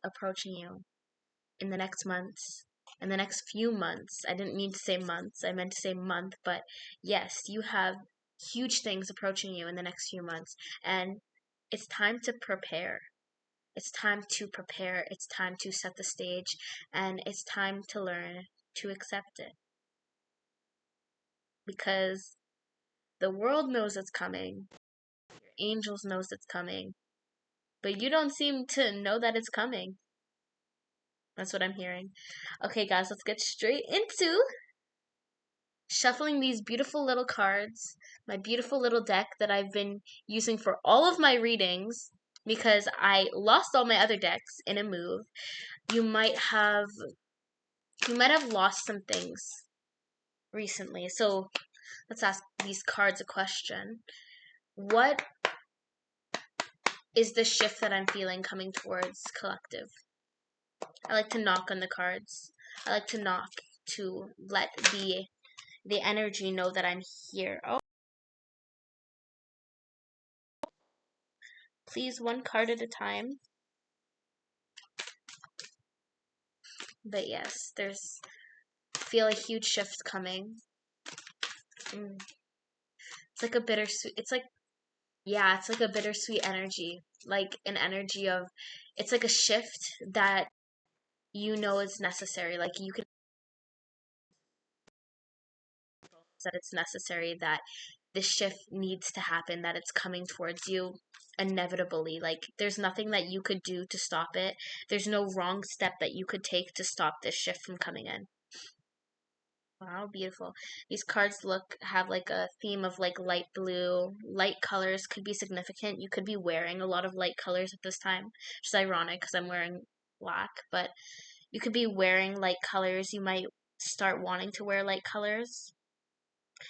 approaching you in the next months, in the next few months. I didn't mean to say months, I meant to say month, but yes, you have huge things approaching you in the next few months, and it's time to prepare. It's time to prepare, it's time to set the stage, and it's time to learn to accept it. Because the world knows it's coming, your angels knows it's coming, but you don't seem to know that it's coming. That's what I'm hearing. Okay, guys, let's get straight into shuffling these beautiful little cards, my beautiful little deck that I've been using for all of my readings because I lost all my other decks in a move. You might have lost some things recently. So let's ask these cards a question. What is the shift that I'm feeling coming towards collective? I like to knock on the cards. I like to knock to let the energy know that I'm here. Oh, please, one card at a time. But yes, feel a huge shift coming. It's like a bittersweet, it's like a bittersweet energy. Like an energy of, it's like a shift that you know is necessary. Like you can, that it's necessary, that this shift needs to happen, that it's coming towards you inevitably. Like there's nothing that you could do to stop it. There's no wrong step that you could take to stop this shift from coming in. Wow, beautiful. These cards have like a theme of like light blue. Light colors could be significant. You could be wearing a lot of light colors at this time, which is ironic because I'm wearing black, but you could be wearing light colors. You might start wanting to wear light colors.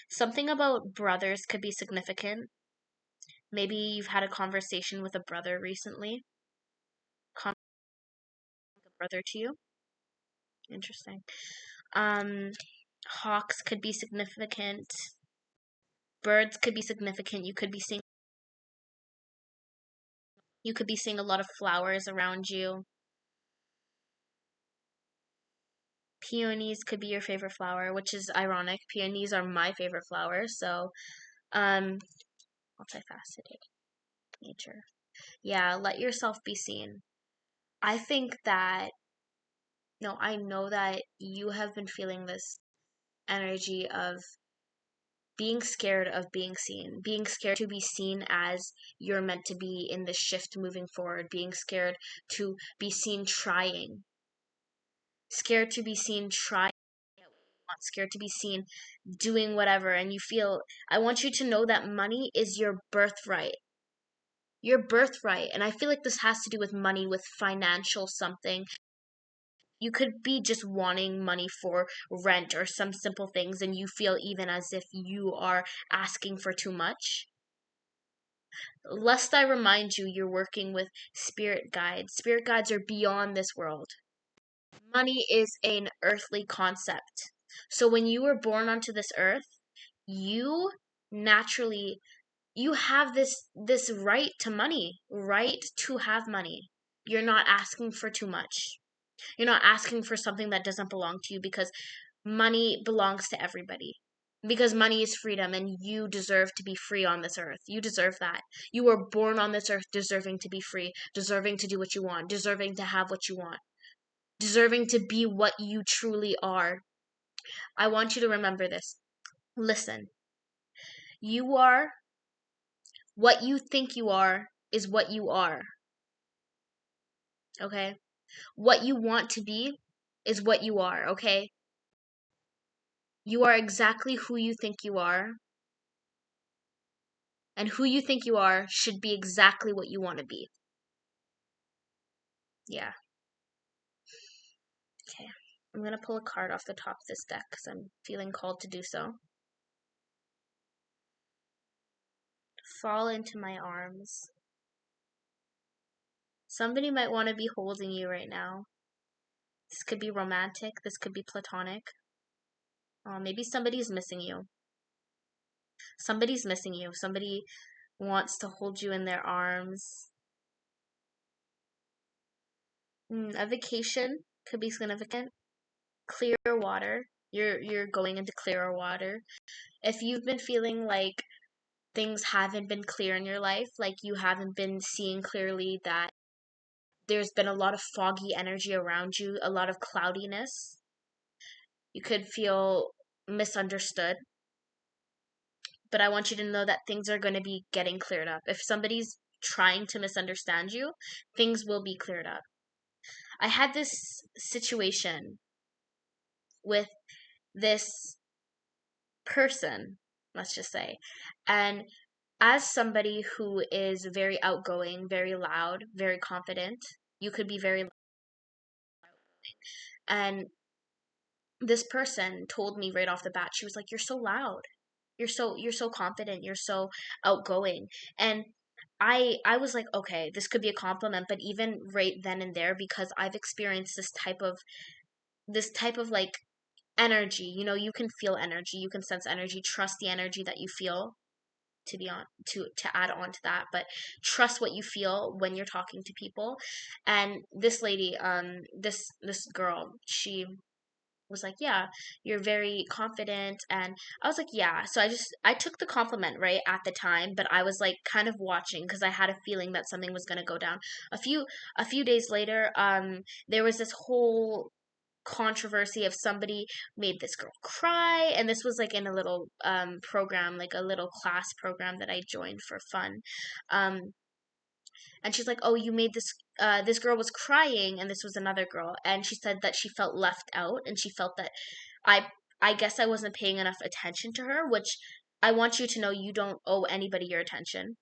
Something about brothers could be significant. Maybe you've had a conversation with a brother recently. A brother to you. Interesting. Hawks could be significant. Birds could be significant. You could be seeing a lot of flowers around you. Peonies could be your favorite flower, which is ironic. Peonies are my favorite flower, so multifaceted nature. Yeah, let yourself be seen. I think that no, I know that you have been feeling this energy of being scared of being seen, being scared to be seen as you're meant to be in this shift moving forward, being scared to be seen trying, scared to be seen trying, not scared to be seen doing whatever. And you feel, I want you to know that money is your birthright. Your birthright. And I feel like this has to do with money, with financial something. You could be just wanting money for rent or some simple things, and you feel even as if you are asking for too much. Lest I remind you, you're working with spirit guides. Spirit guides are beyond this world. Money is an earthly concept. So when you were born onto this earth, you naturally you have this right to money, right to have money. You're not asking for too much. You're not asking for something that doesn't belong to you, because money belongs to everybody. Because money is freedom, and you deserve to be free on this earth. You deserve that. You were born on this earth deserving to be free, deserving to do what you want, deserving to have what you want, deserving to be what you truly are. I want you to remember this. Listen, you are what you think you are is what you are. Okay? What you want to be is what you are, okay? You are exactly who you think you are. And who you think you are should be exactly what you want to be. Yeah. Okay. I'm going to pull a card off the top of this deck because I'm feeling called to do so. Fall into my arms. Somebody might want to be holding you right now. This could be romantic. This could be platonic. Maybe somebody's missing you. Somebody's missing you. Somebody wants to hold you in their arms. A vacation could be significant. Clear water. You're going into clearer water. If you've been feeling like things haven't been clear in your life, like you haven't been seeing clearly, that there's been a lot of foggy energy around you, a lot of cloudiness. You could feel misunderstood, but I want you to know that things are going to be getting cleared up. If somebody's trying to misunderstand you, things will be cleared up. I had this situation with this person, let's just say, and as somebody who is very outgoing, very loud, very confident, you could be very, and this person told me right off the bat, she was like, "You're so loud. You're so confident. You're so outgoing." And I was like, okay, this could be a compliment, but even right then and there, because I've experienced this type of like energy, you can feel energy, you can sense energy, trust the energy that you feel, to be on to add on to that, but trust what you feel when you're talking to people. And this lady, this girl, she was like, "Yeah, you're very confident." And I was like, "Yeah." So I took the compliment right at the time, but I was like kind of watching because I had a feeling that something was going to go down. A few days later, there was this whole controversy of somebody made this girl cry, and this was like in a little program, like a little class program that I joined for fun. Um and she's like, "Oh, you made this girl was crying," and this was another girl, and she said that she felt left out, and she felt that I I guess I wasn't paying enough attention to her, which I want you to know, you don't owe anybody your attention.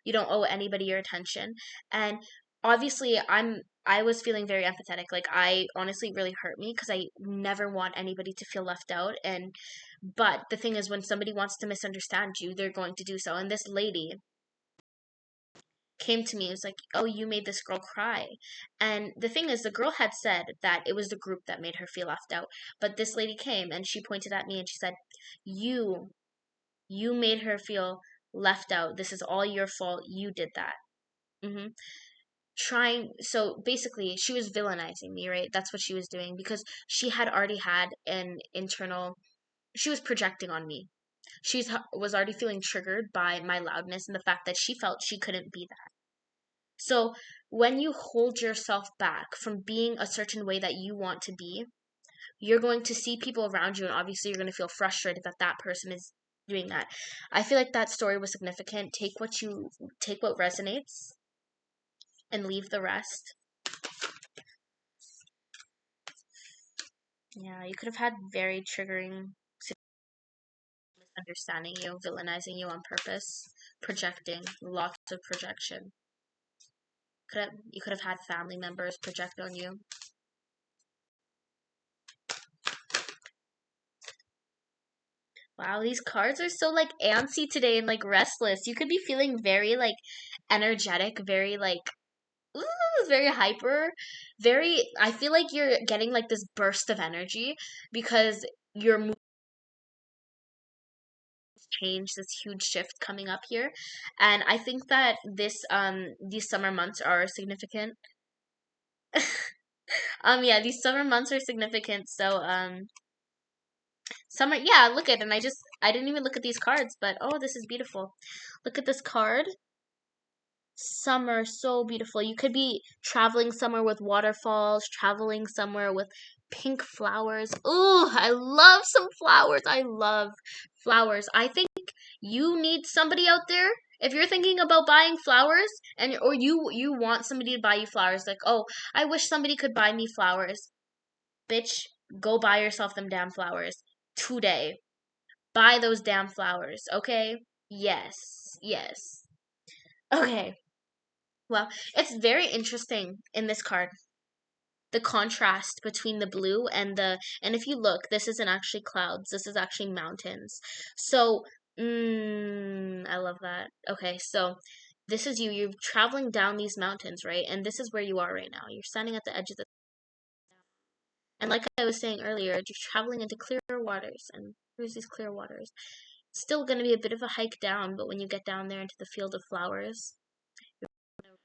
You don't owe anybody your attention. And obviously I was feeling very empathetic. Like, I honestly really hurt me because I never want anybody to feel left out. And but the thing is, when somebody wants to misunderstand you, they're going to do so. And this lady came to me and was like, "Oh, you made this girl cry." And the thing is, the girl had said that it was the group that made her feel left out. But this lady came and she pointed at me and she said, "You you made her feel left out. This is all your fault. You did that." hmm Trying, so basically she was villainizing me, right? That's what she was doing, because she had already had an internal, she was projecting on me. Was already feeling triggered by my loudness and the fact that she felt she couldn't be that. So when you hold yourself back from being a certain way that you want to be, you're going to see people around you, and obviously you're going to feel frustrated that that person is doing that. I feel like that story was significant. Take what resonates and leave the rest. Yeah, you could have had very triggering misunderstanding you, villainizing you on purpose, projecting, lots of projection. You could have had family members project on you. Wow, these cards are so like antsy today and like restless. You could be feeling very like energetic, very like very hyper, very, I feel like you're getting like this burst of energy because your mood change, this huge shift coming up here. And I think that these summer months are significant. Yeah, these summer months are significant. So summer, yeah, look at, and I didn't even look at these cards, but oh, this is beautiful. Look at this card. Summer, so beautiful. You could be traveling somewhere with waterfalls, traveling somewhere with pink flowers. Oh, I love some flowers. I love flowers. I think you need somebody out there. If you're thinking about buying flowers, and or you want somebody to buy you flowers, like, "Oh, I wish somebody could buy me flowers." Bitch, go buy yourself them damn flowers today. Buy those damn flowers, okay? Yes. Yes. Okay. Well, it's very interesting in this card, the contrast between the blue and if you look, this isn't actually clouds, this is actually mountains. So, I love that. Okay, so this is you're traveling down these mountains, right? And this is where you are right now. You're standing at the edge of the, and like I was saying earlier, you're traveling into clearer waters, and here's these clear waters. It's still going to be a bit of a hike down, but when you get down there into the field of flowers,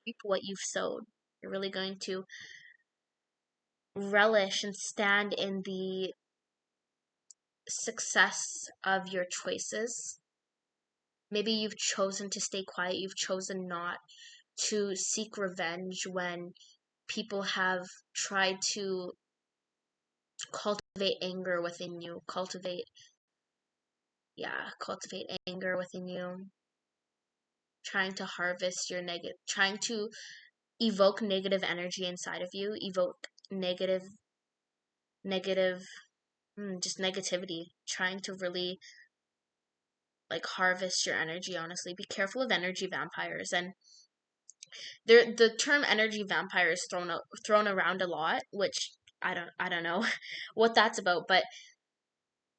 reap what you've sowed. You're really going to relish and stand in the success of your choices. Maybe you've chosen to stay quiet, you've chosen not to seek revenge when people have tried to cultivate anger within you, cultivate anger within you, trying to harvest your negative, trying to evoke negative energy inside of you, evoke negative, just negativity, trying to really like harvest your energy. Honestly, be careful of energy vampires. And the term energy vampire is thrown around a lot, which I don't know what that's about, but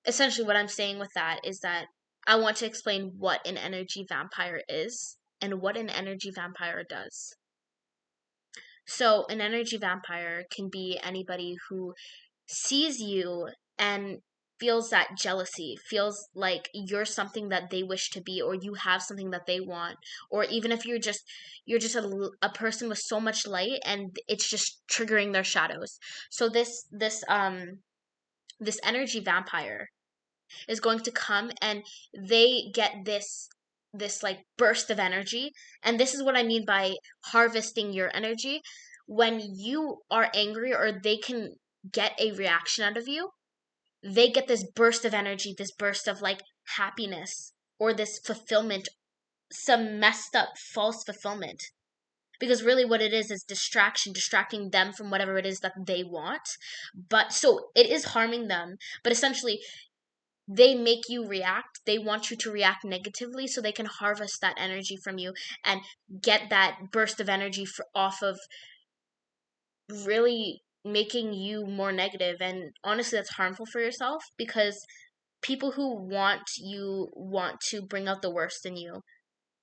essentially what I'm saying with that is that I want to explain what an energy vampire is and what an energy vampire does. So, an energy vampire can be anybody who sees you and feels that jealousy, feels like you're something that they wish to be, or you have something that they want, or even if you're just a person with so much light and it's just triggering their shadows. So this energy vampire is going to come and they get this like burst of energy. And this is what I mean by harvesting your energy. When you are angry or they can get a reaction out of you, they get this burst of energy, this burst of like happiness or this fulfillment, some messed up false fulfillment. Because really what it is distraction, distracting them from whatever it is that they want. But so it is harming them, but essentially they make you react. They want you to react negatively so they can harvest that energy from you and get that burst of energy off of really making you more negative. And honestly, that's harmful for yourself because people who want to bring out the worst in you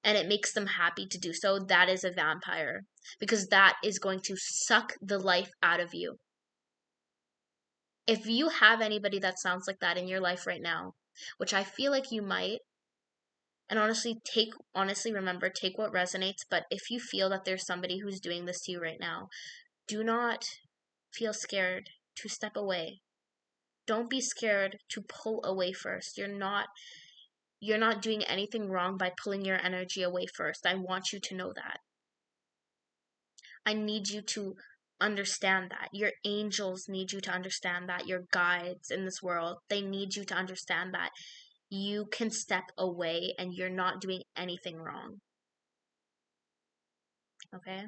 and it makes them happy to do so. That is a vampire because that is going to suck the life out of you. If you have anybody that sounds like that in your life right now, which I feel like you might, and honestly remember, take what resonates. But if you feel that there's somebody who's doing this to you right now, do not feel scared to step away. Don't be scared to pull away first. You're not doing anything wrong by pulling your energy away first. I want you to know that. I need you to understand that. Your angels need you to understand that. Your guides in this world, they need you to understand that you can step away and you're not doing anything wrong. Okay?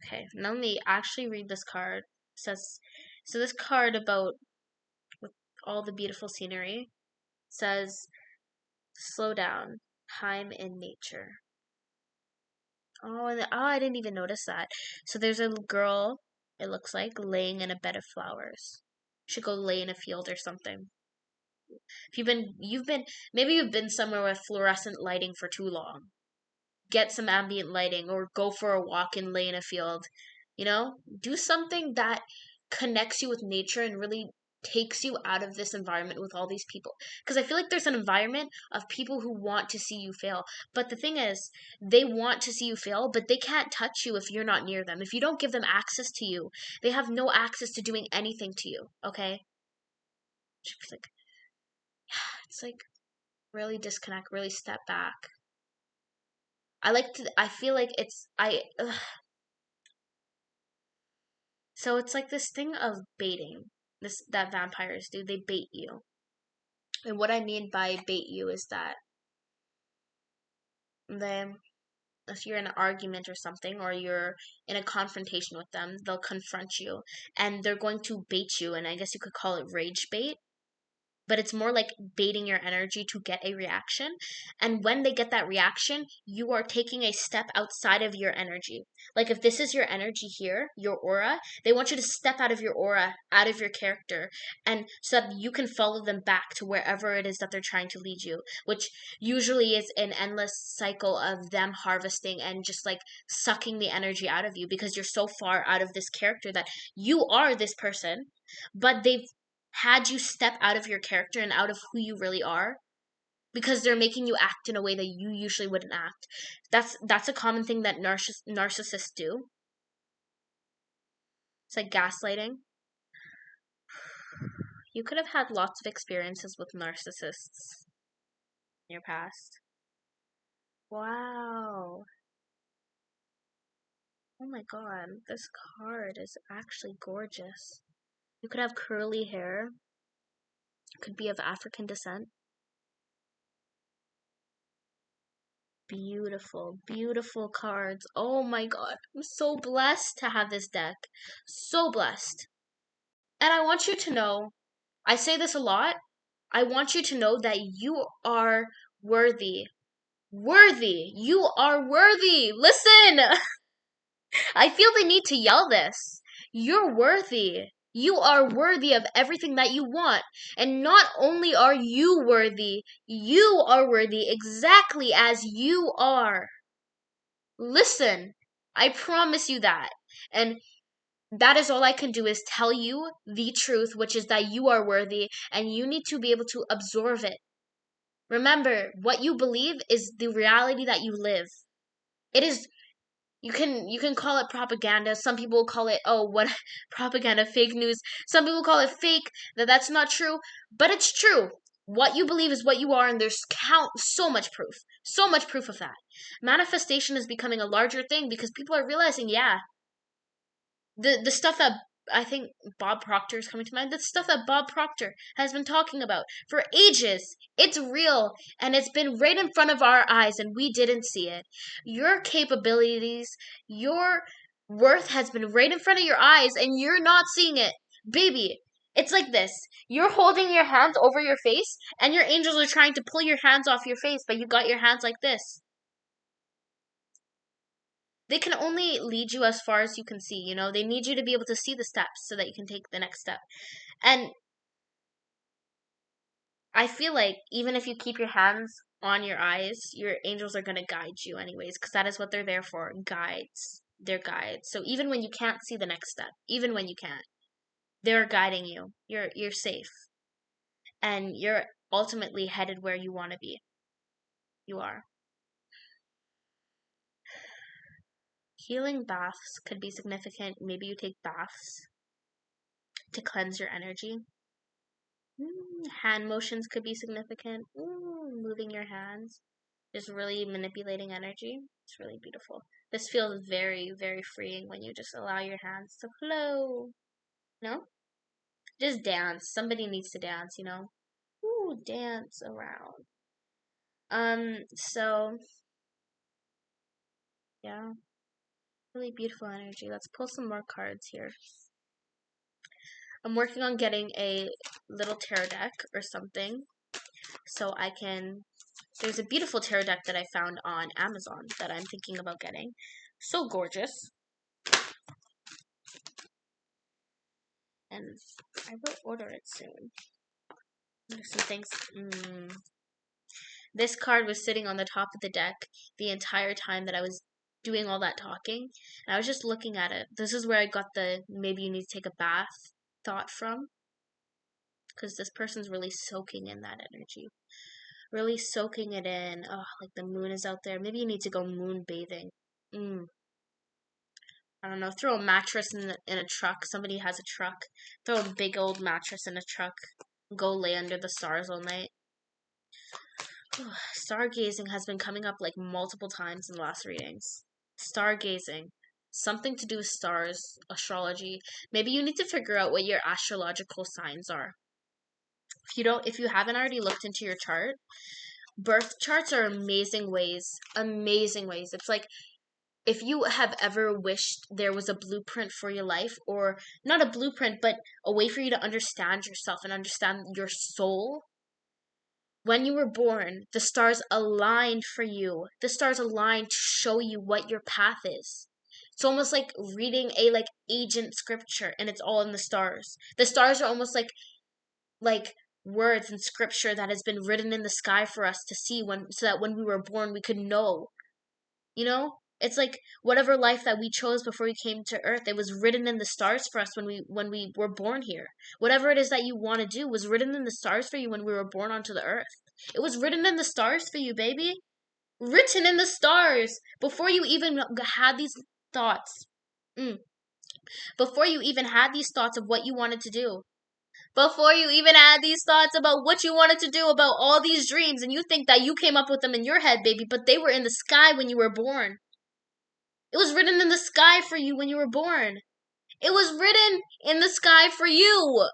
Okay, now let me actually read this card. It says, so this card about with all the beautiful scenery says, slow down, time in nature. I didn't even notice that. So there's a girl, it looks like, laying in a bed of flowers. Should go lay in a field or something. If maybe you've been somewhere with fluorescent lighting for too long. Get some ambient lighting or go for a walk and lay in a field. Do something that connects you with nature and really takes you out of this environment with all these people. Because I feel like there's an environment of people who want to see you fail. But the thing is, they want to see you fail, but they can't touch you if you're not near them. If you don't give them access to you, they have no access to doing anything to you, okay? It's like really disconnect, really step back. I feel like it's I ugh. So it's like this thing of baiting. This that vampires do. They bait you. And what I mean by bait you is that they if you're in an argument or something or you're in a confrontation with them, they'll confront you and they're going to bait you, and I guess you could call it rage bait, but it's more like baiting your energy to get a reaction. And when they get that reaction, you are taking a step outside of your energy. Like if this is your energy here, your aura, they want you to step out of your aura, out of your character, and so that you can follow them back to wherever it is that they're trying to lead you, which usually is an endless cycle of them harvesting and just like sucking the energy out of you because you're so far out of this character that you are this person, but they've had you step out of your character and out of who you really are because they're making you act in a way that you usually wouldn't act. That's a common thing that narcissists do. It's like gaslighting. You could have had lots of experiences with narcissists in your past. Wow. Oh my god, this card is actually gorgeous. You could have curly hair. Could be of African descent. Beautiful, beautiful cards. Oh my god, I'm so blessed to have this deck. So blessed. And I want you to know, I say this a lot. I want you to know that you are worthy. Worthy. You are worthy. Listen. I feel the need to yell this. You're worthy. You are worthy of everything that you want. And not only are you are worthy exactly as you are. Listen, I promise you that. And that is all I can do is tell you the truth, which is that you are worthy and you need to be able to absorb it. Remember, what you believe is the reality that you live. It is you can call it propaganda. Some people call it what propaganda, fake news. Some people call it fake, that's not true, but it's true. What you believe is what you are, and there's so much proof. So much proof of that. Manifestation is becoming a larger thing because people are realizing, yeah, the stuff that I think Bob Proctor is coming to mind. The stuff that Bob Proctor has been talking about for ages. It's real and it's been right in front of our eyes and we didn't see it. Your capabilities, your worth has been right in front of your eyes and you're not seeing it. Baby, it's like this. You're holding your hands over your face and your angels are trying to pull your hands off your face, but you got your hands like this. They can only lead you as far as you can see, they need you to be able to see the steps so that you can take the next step. And I feel like even if you keep your hands on your eyes, your angels are going to guide you anyways, because that is what they're there for, guides. They're guides. So even when you can't see the next step, even when you can't, they're guiding you. You're safe. And you're ultimately headed where you want to be. You are. Healing baths could be significant. Maybe you take baths to cleanse your energy. Hand motions could be significant. Moving your hands. Just really manipulating energy. It's really beautiful. This feels very, very freeing when you just allow your hands to flow. No? Just dance. Somebody needs to dance, dance around. So yeah. Really beautiful energy. Let's pull some more cards here. I'm working on getting a little tarot deck or something so I can. There's a beautiful tarot deck that I found on Amazon that I'm thinking about getting. So gorgeous. And I will order it soon. There's some things. This card was sitting on the top of the deck the entire time that I was doing all that talking. And I was just looking at it. This is where I got the maybe you need to take a bath thought from. Because this person's really soaking in that energy. Really soaking it in. Oh, like the moon is out there. Maybe you need to go moon bathing. I don't know. Throw a mattress in a truck. Somebody has a truck. Throw a big old mattress in a truck. Go lay under the stars all night. Stargazing has been coming up like multiple times in the last readings. Stargazing. Something to do with stars, astrology. Maybe you need to figure out what your astrological signs are. If you haven't already looked into your chart, birth charts are amazing ways. Amazing ways. It's like if you have ever wished there was a blueprint for your life, or not a blueprint, but a way for you to understand yourself and understand your soul. When you were born, the stars aligned for you. The stars aligned to show you what your path is. It's almost like reading a agent scripture and it's all in the stars. The stars are almost like words in scripture that has been written in the sky for us to see so that when we were born we could know. It's like whatever life that we chose before we came to earth, it was written in the stars for us when we were born here. Whatever it is that you want to do was written in the stars for you when we were born onto the earth. It was written in the stars for you, baby. Written in the stars before you even had these thoughts. Before you even had these thoughts of what you wanted to do. Before you even had these thoughts about what you wanted to do, about all these dreams, and you think that you came up with them in your head, baby, but they were in the sky when you were born. It was written in the sky for you when you were born. It was written in the sky for you.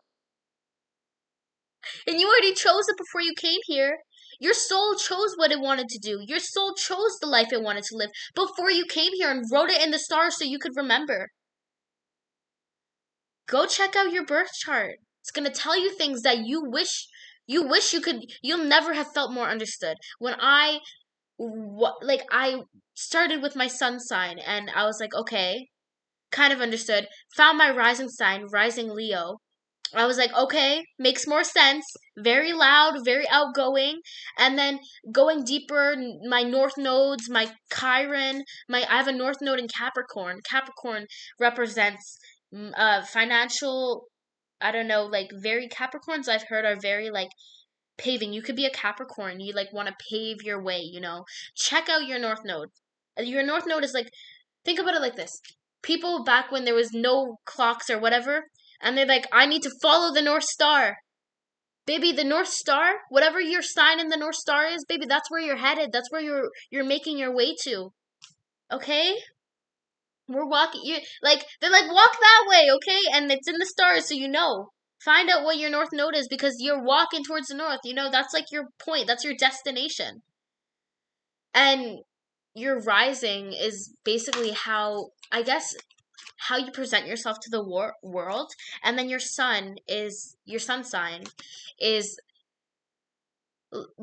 And you already chose it before you came here. Your soul chose what it wanted to do. Your soul chose the life it wanted to live before you came here and wrote it in the stars so you could remember. Go check out your birth chart. It's going to tell you things that you wish you could. You'll never have felt more understood. When I started with my sun sign and I was like, okay, kind of understood. Found my rising sign, rising Leo. I was like, okay, makes more sense. Very loud, very outgoing. And then going deeper, my north nodes, my Chiron, I have a north node in Capricorn. Capricorn represents financial, I don't know, like very Capricorns I've heard are very like paving. You could be a Capricorn. You like want to pave your way, you know. Check out your north node. Your north node is like, think about it like this. People back when there was no clocks or whatever, and they're like, I need to follow the North Star. Baby, the North Star, whatever your sign in the North Star is, baby, that's where you're headed. That's where you're making your way to. Okay? We're walking you like they're like walk that way, okay? And it's in the stars so you know. Find out what your north node is because you're walking towards the north. You know, that's like your point. That's your destination. And your rising is basically how I guess how you present yourself to the world, and then your sun sign is,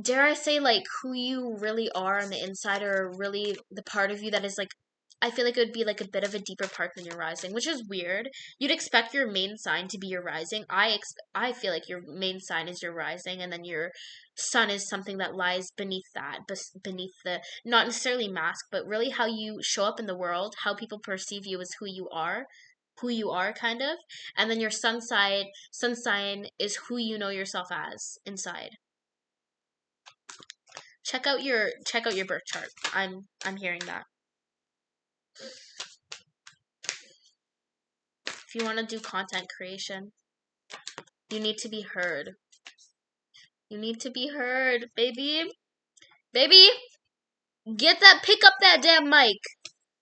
dare I say, like who you really are on the inside, or really the part of you that is like, I feel like it would be like a bit of a deeper part than your rising, which is weird. You'd expect your main sign to be your rising. I feel like your main sign is your rising, and then your sun is something that lies beneath that, beneath the, not necessarily mask, but really how you show up in the world, how people perceive you as who you are kind of. And then your sun sign is who you know yourself as inside. Check out your birth chart. I'm hearing that. If you want to do content creation, you need to be heard. You need to be heard, baby. Baby, pick up that damn mic.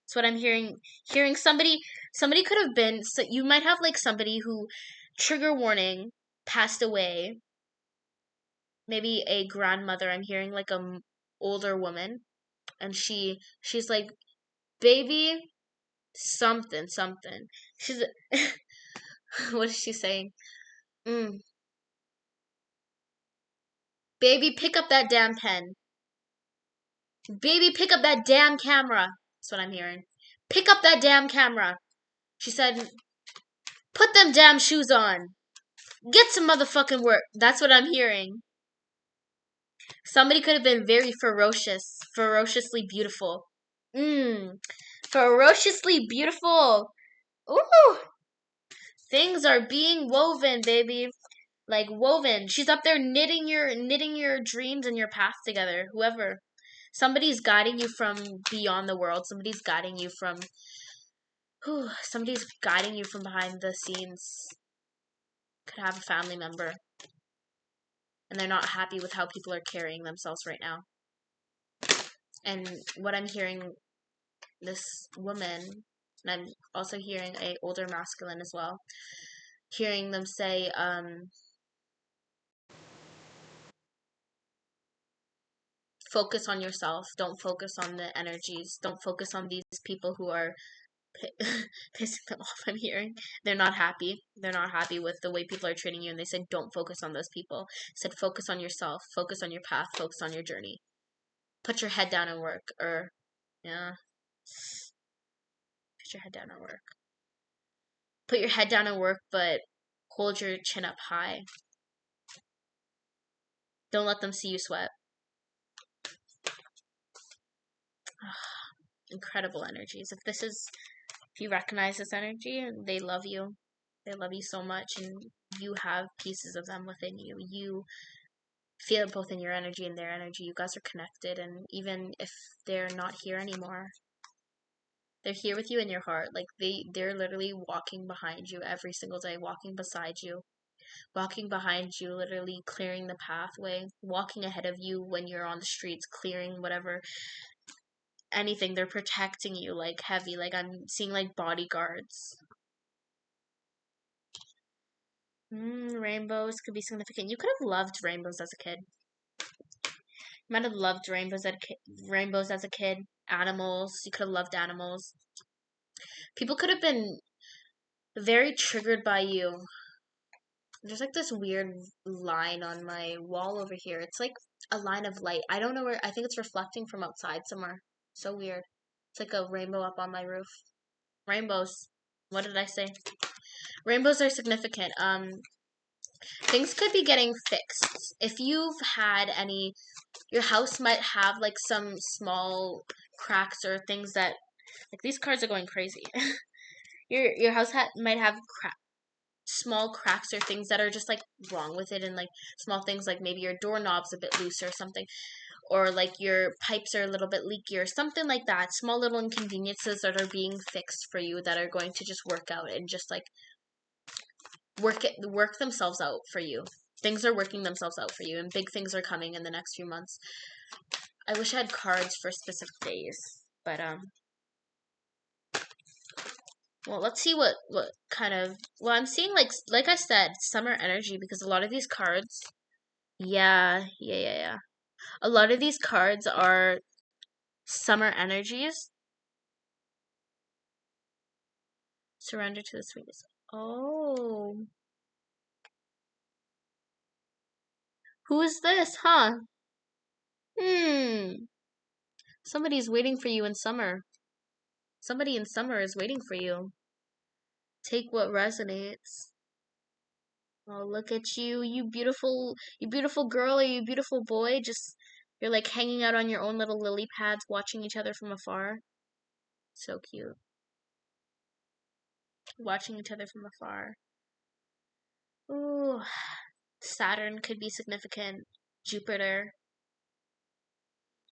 That's what I'm hearing. Hearing somebody could have been, so you might have like somebody who, trigger warning, passed away. Maybe a grandmother. I'm hearing like a older woman, and she's like, baby, something. She's what is she saying? Baby, pick up that damn pen. Baby, pick up that damn camera. That's what I'm hearing. Pick up that damn camera. She said, put them damn shoes on. Get some motherfucking work. That's what I'm hearing. Somebody could have been very ferociously beautiful. Ferociously beautiful. Ooh. Things are being woven, baby. Like woven. She's up there knitting your dreams and your path together. Whoever. Somebody's guiding you from beyond the world. Somebody's guiding you from behind the scenes. Could have a family member. And they're not happy with how people are carrying themselves right now. And what I'm hearing, this woman, and I'm also hearing a older masculine as well, hearing them say, focus on yourself. Don't focus on the energies. Don't focus on these people who are pissing them off. I'm hearing they're not happy. They're not happy with the way people are treating you, and they said don't focus on those people. Said focus on yourself, focus on your path, focus on your journey. Put your head down and work, or yeah, put your head down and work. Put your head down and work, but hold your chin up high. Don't let them see you sweat. Incredible energies. If you recognize this energy, they love you. They love you so much, and you have pieces of them within you. You feel it both in your energy and their energy. You guys are connected, and even if they're not here anymore, They're here with you in your heart. Like they're literally walking behind you every single day, walking behind you, literally clearing the pathway, walking ahead of you when you're on the streets, clearing whatever, anything. They're protecting you like heavy. Like I'm seeing like bodyguards. Rainbows could be significant. You could have loved rainbows as a kid. You might have loved rainbows as a kid. Animals. You could have loved animals. People could have been very triggered by you. There's like this weird line on my wall over here. It's like a line of light. I don't know where. I think it's reflecting from outside somewhere. So weird. It's like a rainbow up on my roof. Rainbows. What did I say? Rainbows are significant. Things could be getting fixed. If you've had any, your house might have like some small cracks or things that, like these cards are going crazy. Your house might have small cracks or things that are just like wrong with it, and like small things like maybe your doorknob's a bit loose or something, or like your pipes are a little bit leaky or something like that. Small little inconveniences that are being fixed for you that are going to just work out and just like work themselves out for you. Things are working themselves out for you, and big things are coming in the next few months. I wish I had cards for specific days, but well, let's see what kind of, well, I'm seeing like I said, summer energy, because a lot of these cards, yeah. A lot of these cards are summer energies. Surrender to the sweetness. Oh, who is this, huh? Hmm. Somebody's waiting for you in summer. Somebody in summer is waiting for you. Take what resonates. Oh, look at you, you beautiful girl, or you beautiful boy. Just, you're like hanging out on your own little lily pads, watching each other from afar. So cute. Watching each other from afar. Ooh, Saturn could be significant. Jupiter.